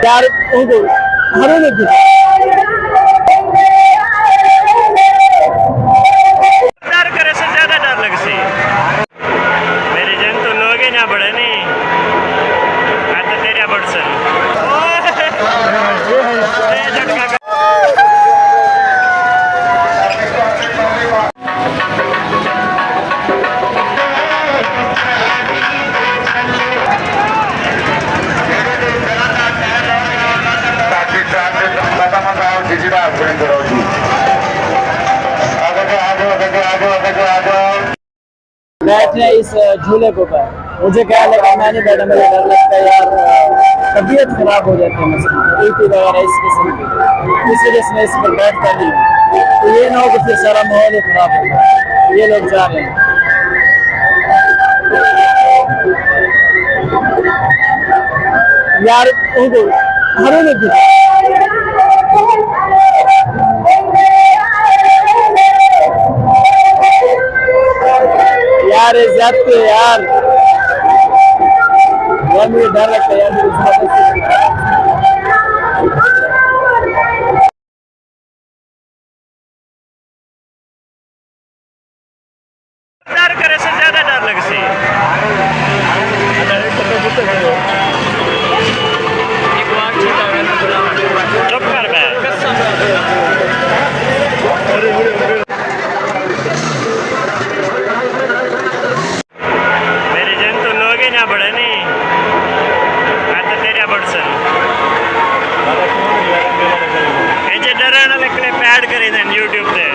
यार हरों में डर करे से ज्यादा डर लग सी मेरी जन तो लोग ही ना बढ़े नहीं तो तेरा बढ़सन झटका बैठे इस झूले के ऊपर मुझे क्या लगा मैं नहीं बैठा मुझे डर लगता है यार तबीयत खराब हो जाती है मसलन उल्टी वगैरह इस किस्म की इस वजह से मैं इस पर बैठता नहीं हूँ तो ये ना हो कि फिर सारा माहौल ही खराब होगा ये लोग जा रहे हैं यार हरों में यार जाते यार मुझे डर लगता है यार डर करे से ज्यादा डर लग सी चुप कर मैं मेरी जन तो लोग ही ना बढ़े नहीं तो तेरा बढ़सन डराना लगने पैड करी दें यूट्यूब पे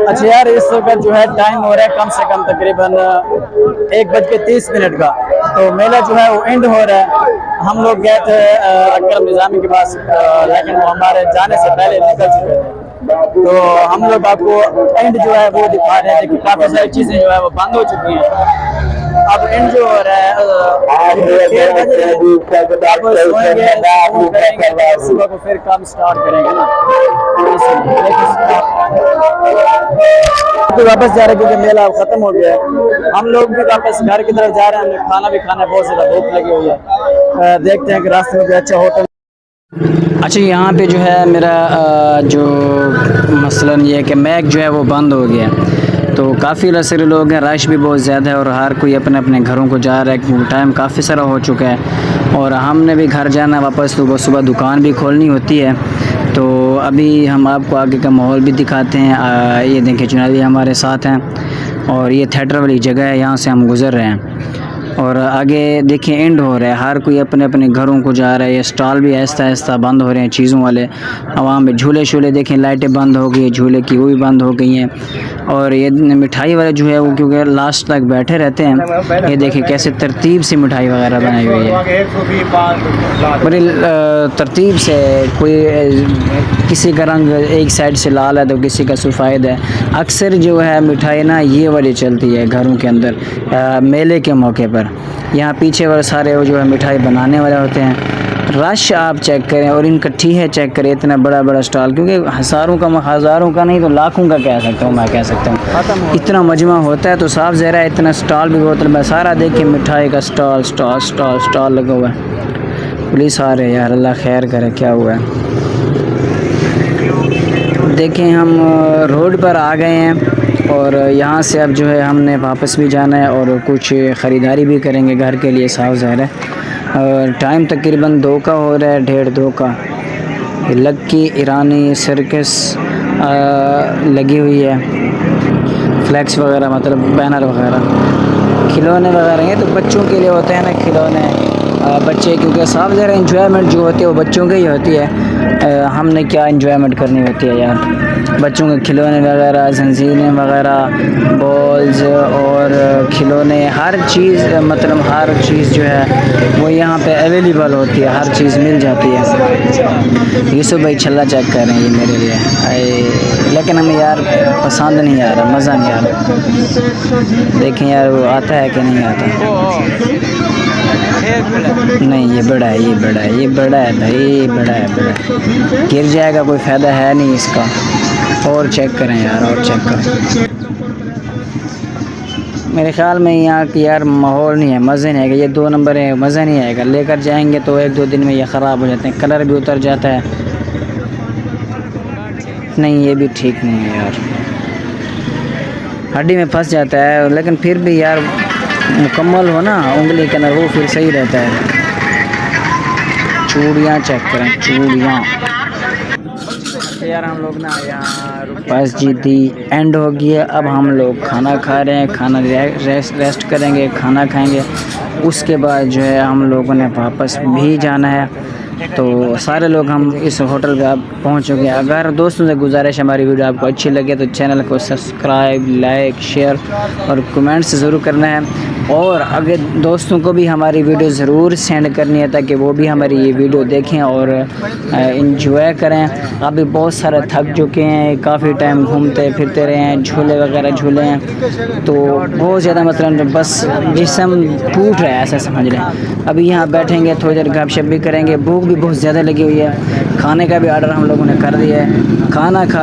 अच्छा यार इस वक्त जो है टाइम हो रहा है कम से कम तकरीबन 1:30 का तो मेला जो है वो एंड हो रहा है। हम लोग गए थे अकरम निज़ामी के पास लेकिन वो हमारे जाने से पहले निकल चुके थे तो हम लोग आपको एंड जो है वो दिखा रहे थे कि काफ़ी सारी चीज़ें जो है वो बंद हो चुकी हैं। अब एंजॉय हो रहा है। 6 बजे अब सोएंगे, स्कूल करेंगे, तो सुबह को फिर काम स्टार्ट करेंगे ना, इसलिए तो वापस जा रहे हैं क्योंकि मेला खत्म हो गया है। हम लोग भी वापस घर की तरफ जा रहे हैं, हमें खाना भी खाना है, बहुत ज़्यादा भूख लगी हुई है। देखते हैं कि रास्ते में कोई अच्छा होटल। अच्छा, यहाँ पे जो है मेरा जो मसलन ये है कि मैक जो है वो बंद हो गया, तो काफ़ी सारे लोग हैं, रश भी बहुत ज़्यादा है और हर कोई अपने अपने घरों को जा रहा है क्योंकि टाइम काफ़ी सारा हो चुका है और हमने भी घर जाना वापस, सुबह सुबह दुकान भी खोलनी होती है। तो अभी हम आपको आगे का माहौल भी दिखाते हैं। ये देखें चुनावी हमारे साथ हैं और ये थिएटर वाली जगह है, यहाँ से हम गुज़र रहे हैं और आगे देखिए एंड हो रहा है, हर कोई अपने अपने घरों को जा रहा है। ये स्टॉल भी आहिस्ता आहिस्ता बंद हो रहे हैं चीज़ों वाले। वहाँ पे झूले शूले देखें, लाइटें बंद हो गई, झूले की वो भी बंद हो गई हैं और ये मिठाई वाले जो है वो क्योंकि लास्ट तक बैठे रहते हैं। ये देखें कैसे तरतीब से मिठाई वगैरह बनाई हुई है, बड़ी तरतीब से। कोई किसी का रंग एक साइड से लाल है तो किसी का सफ़ेद है। अक्सर जो है मिठाई ना ये वाली चलती है घरों के अंदर मेले के मौके पर। यहाँ पीछे वाले सारे वो जो है मिठाई बनाने वाले होते हैं। रश आप चेक करें और इनका है चेक करें, इतना बड़ा बड़ा स्टॉल, क्योंकि हज़ारों का नहीं तो लाखों का कह सकता हूँ, मैं कह सकता हूँ इतना मजमा होता है। तो साफ ज़रा इतना स्टॉल भी बहुत लंबा, सारा देखिए मिठाई का स्टॉल लगा हुआ है। पुलिस आ रहे यार, अल्लाह खैर करे क्या हुआ है। देखें हम रोड पर आ गए हैं और यहाँ से अब जो है हमने वापस भी जाना है और कुछ ख़रीदारी भी करेंगे घर के लिए, साफ ज़ाहिर है। और टाइम तकरीबन 2 का हो रहा है, 1:30 का। लक्की ईरानी सर्कस लगी हुई है, फ्लैक्स वगैरह मतलब बैनर वगैरह, खिलौने वगैरह हैं तो बच्चों के लिए होते हैं ना खिलौने। बच्चे क्योंकि साफ ज़रा एंजॉयमेंट जो होती है वो बच्चों की ही होती है। हमने क्या एंजॉयमेंट करनी होती है यार, बच्चों के खिलौने वगैरह, जंजीरें वगैरह, बॉल्स और खिलौने, हर चीज़ मतलब हर चीज़ जो है वो यहाँ पे अवेलेबल होती है, हर चीज़ मिल जाती है। यूसुफ भाई छल्ला चेक कर रहे हैं ये मेरे लिए, लेकिन हमें यार पसंद नहीं आ रहा, मज़ा नहीं आ रहा। देखें यार वो आता है कि नहीं आता। नहीं ये बड़ा है, ये बड़ा है, ये बड़ा है भाई, ये बड़ा है, गिर जाएगा, कोई फ़ायदा है नहीं इसका। और चेक करें यार, और चेक करें। मेरे ख़्याल में यहाँ की यार माहौल नहीं है, मज़े नहीं आएगा, ये 2 नंबर है, मज़ा नहीं आएगा। लेकर जाएंगे तो 1-2 दिन में ये ख़राब हो जाते हैं, कलर भी उतर जाता है। नहीं ये भी ठीक नहीं है यार, हड्डी में फंस जाता है, लेकिन फिर भी यार मुकम्मल हो ना उंगली के अंदर वो फिर सही रहता है। चूड़ियाँ चेक करें, चूड़ियाँ यार। हम लोग ना यहाँ बस जीती एंड हो गई है। अब हम लोग खाना खा रहे हैं, खाना रेस्ट करेंगे, खाना खाएंगे, उसके बाद जो है हम लोगों ने वापस भी जाना है। तो सारे लोग हम इस होटल पे आप पहुँच चुके हैं। अगर दोस्तों से गुजारिश हमारी वीडियो आपको अच्छी लगे तो चैनल को सब्सक्राइब, लाइक, शेयर और कमेंट्स ज़रूर करना है। और अगर दोस्तों को भी हमारी वीडियो ज़रूर सेंड करनी है ताकि वो भी हमारी ये वीडियो देखें और इंजॉय करें। अभी बहुत सारे थक चुके हैं, काफ़ी टाइम घूमते फिरते रहे हैं, झूले वगैरह झूले हैं, तो बहुत ज़्यादा मतलब बस जिस्म टूट रहा है ऐसा समझ रहे हैं। अभी यहाँ बैठेंगे, थोड़ी देर गपशप भी करेंगे, भूख भी बहुत ज़्यादा लगी हुई है। खाने का भी ऑर्डर हम लोगों ने कर दिया है, खाना खा